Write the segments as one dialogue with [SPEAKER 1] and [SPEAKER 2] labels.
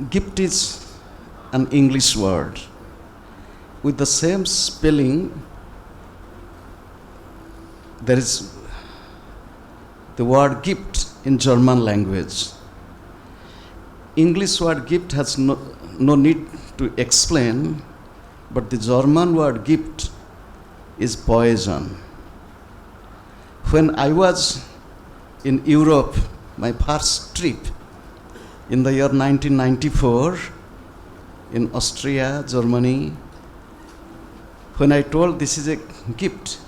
[SPEAKER 1] gift is an English word. With the same spelling, there is the word gift in German language. English word gift has no need to explain, but the German word gift is poison. When I was in Europe, my first trip in the year 1994, in Austria, Germany, when I told this is a gift,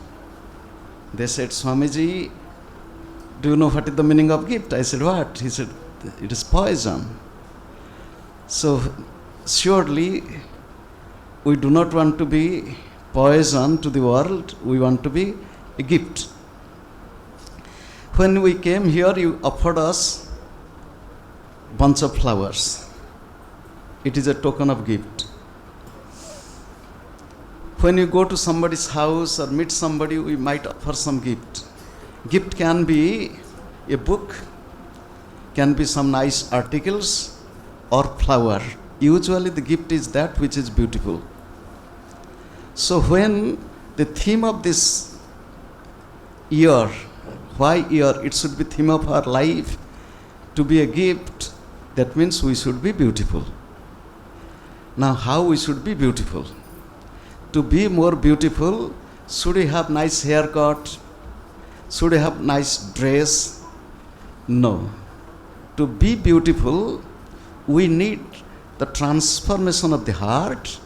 [SPEAKER 1] they said, Swamiji, do you know what is the meaning of gift? I said, what? He said, it is poison. So surely we do not want to be poison to the world, we want to be a gift. When we came here, you offered us bunch of flowers. It is a token of gift. When you go to somebody's house or meet somebody, we might offer some gift. Gift can be a book, can be some nice articles or flower. Usually the gift is that which is beautiful. So when the theme of this year, why year? It should be theme of our life to be a gift. That means we should be beautiful. Now how we should be beautiful? To be more beautiful, should we have nice haircut? Should we have nice dress? No. To be beautiful, we need the transformation of the heart,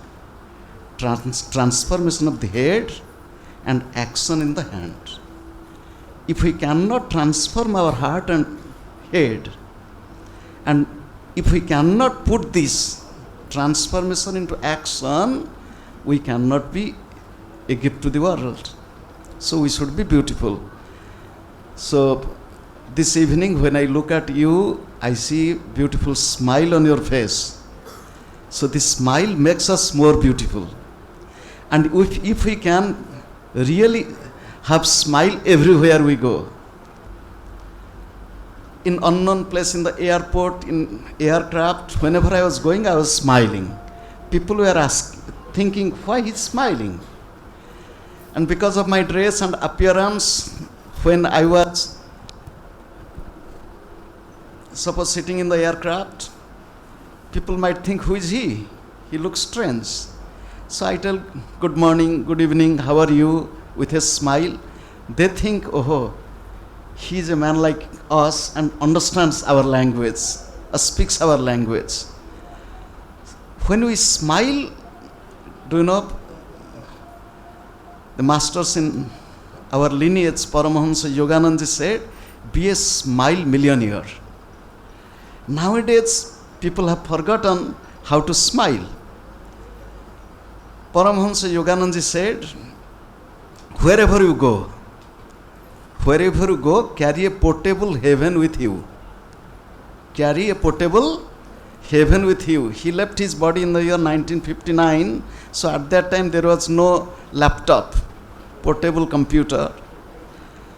[SPEAKER 1] transformation of the head, and action in the hand. If we cannot transform our heart and head, and if we cannot put this transformation into action, we cannot be a gift to the world. So we should be beautiful. So this evening when I look at you, I see beautiful smile on your face. So this smile makes us more beautiful. And if we can really have smile everywhere we go, in unknown place, in the airport, in aircraft, whenever I was going, I was smiling. People were thinking, why he's smiling? And because of my dress and appearance, when I was, suppose sitting in the aircraft, people might think, who is he? He looks strange. So I tell, good morning, good evening, how are you? With a smile. They think, oh, he is a man like us and understands our language, speaks our language. When we smile, do you know, the masters in our lineage, Paramahansa Yogananda said, be a smile millionaire. Nowadays, people have forgotten how to smile. Paramahansa Yogananda said, wherever you go, carry a portable heaven with you. Carry a portable heaven with you. He left his body in the year 1959. So at that time there was no laptop, portable computer.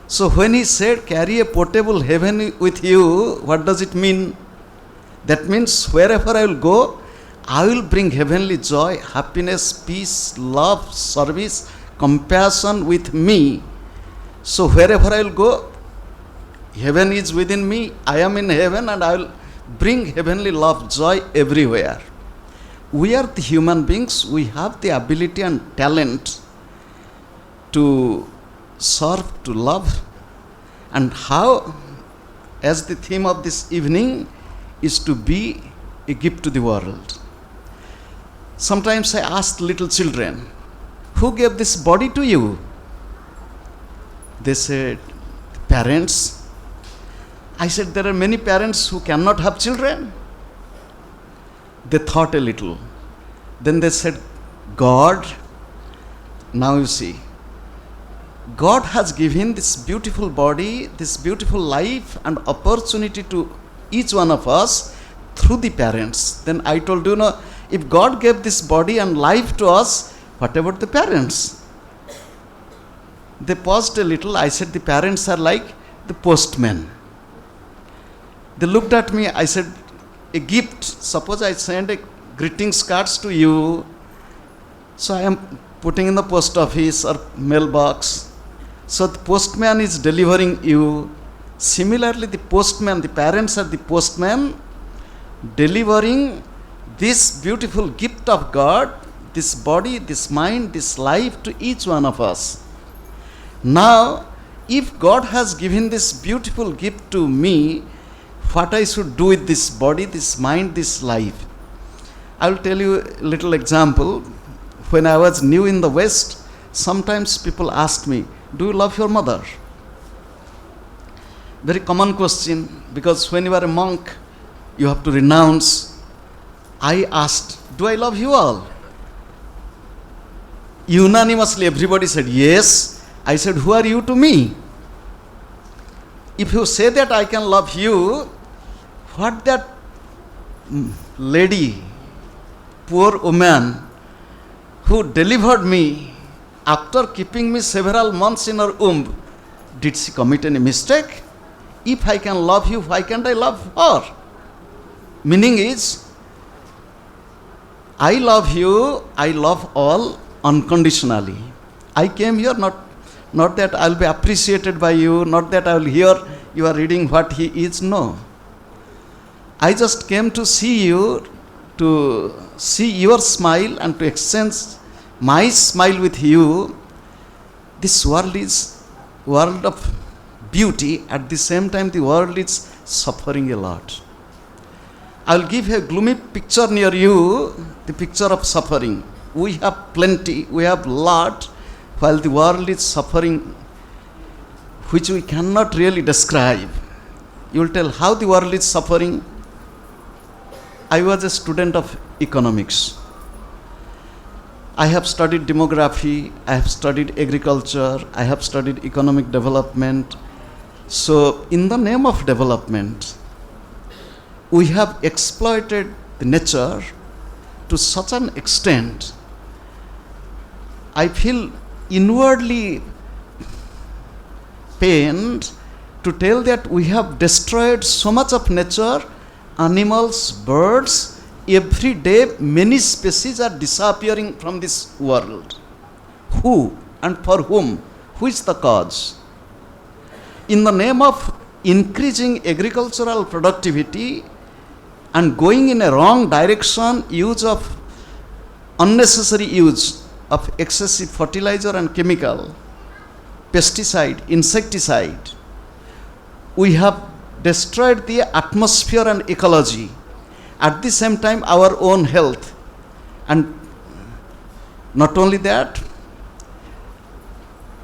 [SPEAKER 1] So when he said carry a portable heaven with you, what does it mean? That means wherever I will go, I will bring heavenly joy, happiness, peace, love, service, compassion with me. So wherever I will go, heaven is within me, I am in heaven, and I will bring heavenly love, joy everywhere. We are the human beings, we have the ability and talent to serve, to love. And how, as the theme of this evening, is to be a gift to the world. Sometimes I ask little children, who gave this body to you? They said, parents. I said, there are many parents who cannot have children. They thought a little. Then they said, God. Now you see, God has given this beautiful body, this beautiful life and opportunity to each one of us through the parents. Then I told you, if God gave this body and life to us, what about the parents? They paused a little. I said, the parents are like the postman. They looked at me. I said, a gift. Suppose I send a greetings cards to you, so I am putting in the post office or mailbox. So the postman is delivering you. Similarly, the postman, the parents are the postman, delivering this beautiful gift of God, this body, this mind, this life to each one of us. Now, if God has given this beautiful gift to me, what I should do with this body, this mind, this life? I will tell you a little example. When I was new in the West, sometimes people asked me, do you love your mother? Very common question, because when you are a monk, you have to renounce. I asked, do I love you all? Unanimously, everybody said yes. I said, who are you to me? If you say that I can love you, what that lady, poor woman, who delivered me after keeping me several months in her womb, did she commit any mistake? If I can love you, why can't I love her? Meaning is, I love you, I love all unconditionally. I came here not that I will be appreciated by you, not that I will hear you are reading what he is, no. I just came to see you, to see your smile and to exchange my smile with you. This world is world of beauty, at the same time the world is suffering a lot. I will give a gloomy picture near you, the picture of suffering. We have plenty, we have lot, while the world is suffering, which we cannot really describe. You will tell how the world is suffering. I was a student of economics. I have studied demography, I have studied agriculture, I have studied economic development. So, in the name of development, we have exploited the nature to such an extent, I feel inwardly pained to tell that we have destroyed so much of nature, animals, birds. Every day many species are disappearing from this world. Who and for whom? Who is the cause? In the name of increasing agricultural productivity and going in a wrong direction, use of unnecessary use of excessive fertilizer and chemical, pesticide, insecticide, we have destroyed the atmosphere and ecology. At the same time, our own health. And not only that,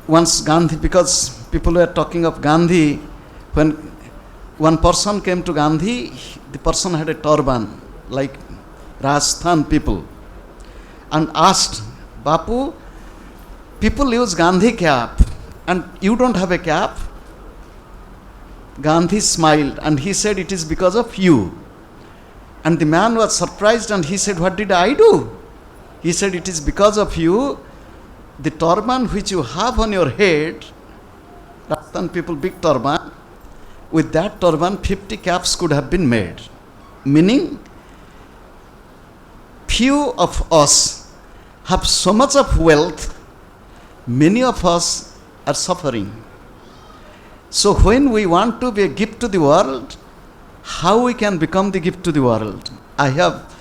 [SPEAKER 1] once Gandhi, because people were talking of Gandhi, when one person came to Gandhi, the person had a turban, like Rajasthan people, and asked, Bapu, people use Gandhi cap, and you don't have a cap? Gandhi smiled, and he said, it is because of you. And the man was surprised, and he said, what did I do? He said, it is because of you. The turban which you have on your head, Rajasthan people, big turban, with that turban 50 caps could have been made. Meaning, few of us have so much of wealth, many of us are suffering. So when we want to be a gift to the world, how we can become the gift to the world? I have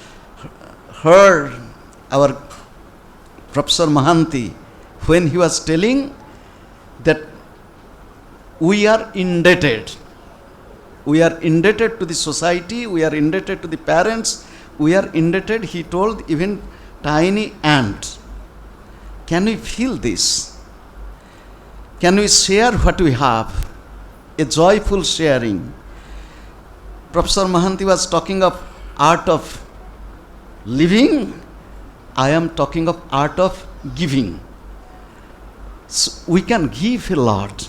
[SPEAKER 1] heard our Professor Mahanti, when he was telling that we are indebted. We are indebted to the society, we are indebted to the parents, we are indebted, he told, even tiny ant. Can we feel this? Can we share what we have? A joyful sharing. Professor Mahanti was talking of art of living. I am talking of art of giving. So we can give a lot.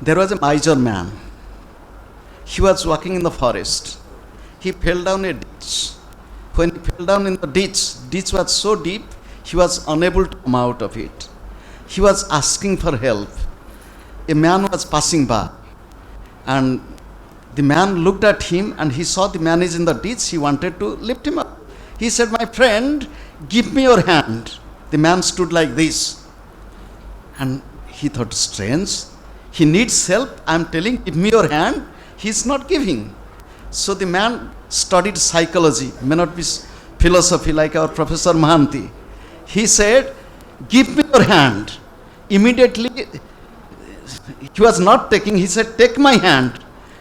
[SPEAKER 1] There was a miser man. He was walking in the forest. He fell down a ditch. When he fell down in the ditch was so deep, he was unable to come out of it. He was asking for help. A man was passing by, and The man looked at him and he saw the man is in the ditch. He wanted to lift him up. He said, "My friend, give me your hand." The man stood like this. And he thought, strange. He needs help. I am telling, give me your hand. He is not giving. So the man studied psychology, may not be philosophy like our Professor Mahanti. He said, "Give me your hand." Immediately, he was not taking. He said, "Take my hand."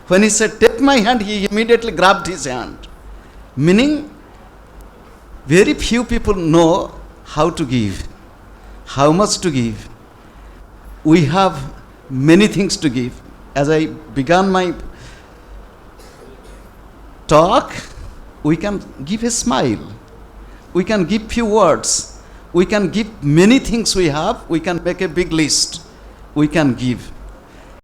[SPEAKER 1] When he said, "Take my hand," he immediately grabbed his hand. Meaning, very few people know how to give, how much to give. We have many things to give. As I began my talk, we can give a smile. We can give few words. We can give many things we have. We can make a big list. We can give.